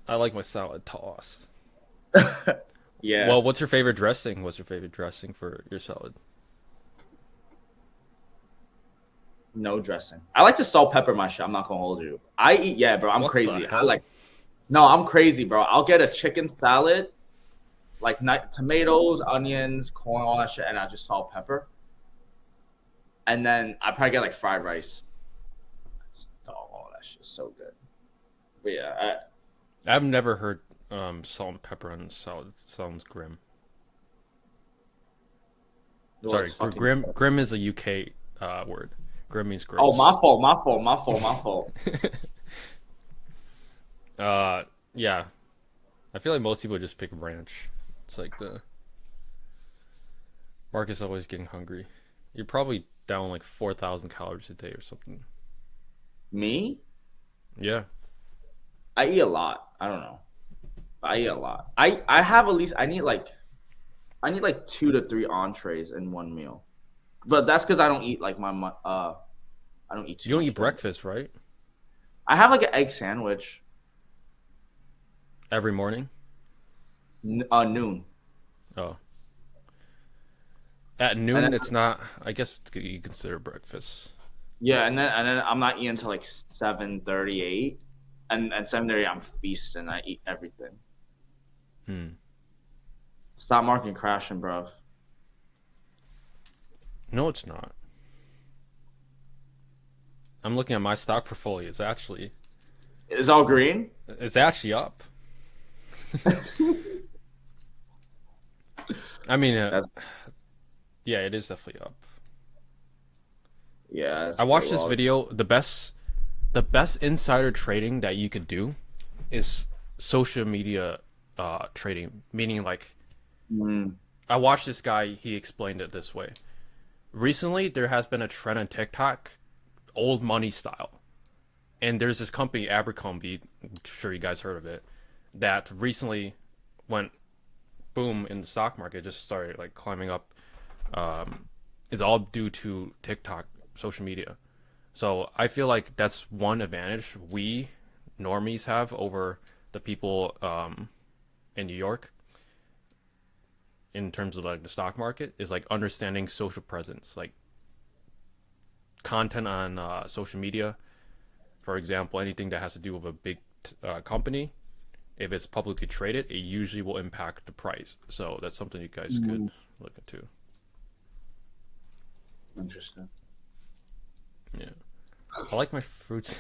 I like my salad tossed. Yeah, Well, what's your favorite dressing? What's your favorite dressing for your salad? no dressing. I like to salt pepper my shit. I'm not gonna hold you. I eat, yeah, bro. I'm What the crazy. I hell? like, no, I'm crazy, bro. I'll get a chicken salad, like tomatoes, onions, corn, all that shit, and I just salt pepper. And then I probably get like fried rice. Oh, all that shit's so good. But yeah, I've never heard salt and pepper on salad. It sounds grim. well, Sorry, it's fucking. grim is a UK word. Grim means Oh, gross. my fault, my fault, my fault, my fault. Yeah. I feel like most people just pick ranch. It's like the Marcus always getting hungry. You're probably down like 4,000 calories a day or something. Me? Yeah. I eat a lot. I don't know. I eat a lot. I have at least I need like 2 to 3 entrees in one meal. But that's because I don't eat like I don't eat too You don't much eat during- breakfast, right? I have like an egg sandwich. Every morning? Noon. Oh. At And noon, then, it's not. I guess you consider breakfast. yeah, and then I'm not eating until like 7:38. And at 7:30 I'm feasting. I eat everything. Hmm. Stop marking crashing, bro. No, it's not. I'm looking at my stock portfolio. Is all green? It's actually up. I mean, That's yeah, it is definitely up. yeah. I That's watched pretty this well. video. The best insider trading that you could do is social media trading. Meaning, like, Mm, I watched this guy. He explained it this way. recently there has been a trend on TikTok, old money style. And there's this company, Abercrombie, I'm sure you guys heard of it, that recently went boom in the stock market, just started like climbing up. Is all due to TikTok, social media. So I feel like that's one advantage we normies have over the people in New York in terms of like the stock market is like understanding social presence, like content on social media. For example, anything that has to do with a big company, if it's publicly traded, it usually will impact the price. So that's something you guys could look into. Interesting. Yeah, I like my fruits. I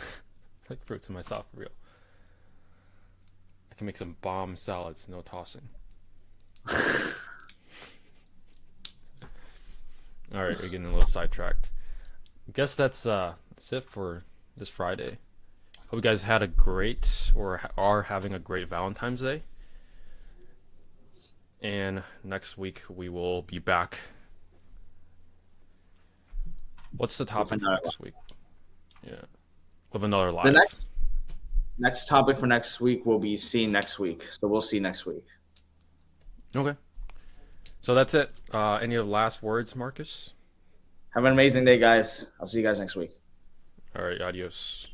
like fruits in my salad for real. I can make some bomb salads, no tossing. All right, we're getting a little sidetracked. I guess that's it for this Friday. Hope you guys had a great or are having a great Valentine's Day. And next week we will be back. What's the topic for next week? Yeah, with another live. The next topic for next week will be seen next week. So we'll see next week. Okay. So that's it. Any other last words, Marcus? Have an amazing day, guys. I'll see you guys next week. All right, adios.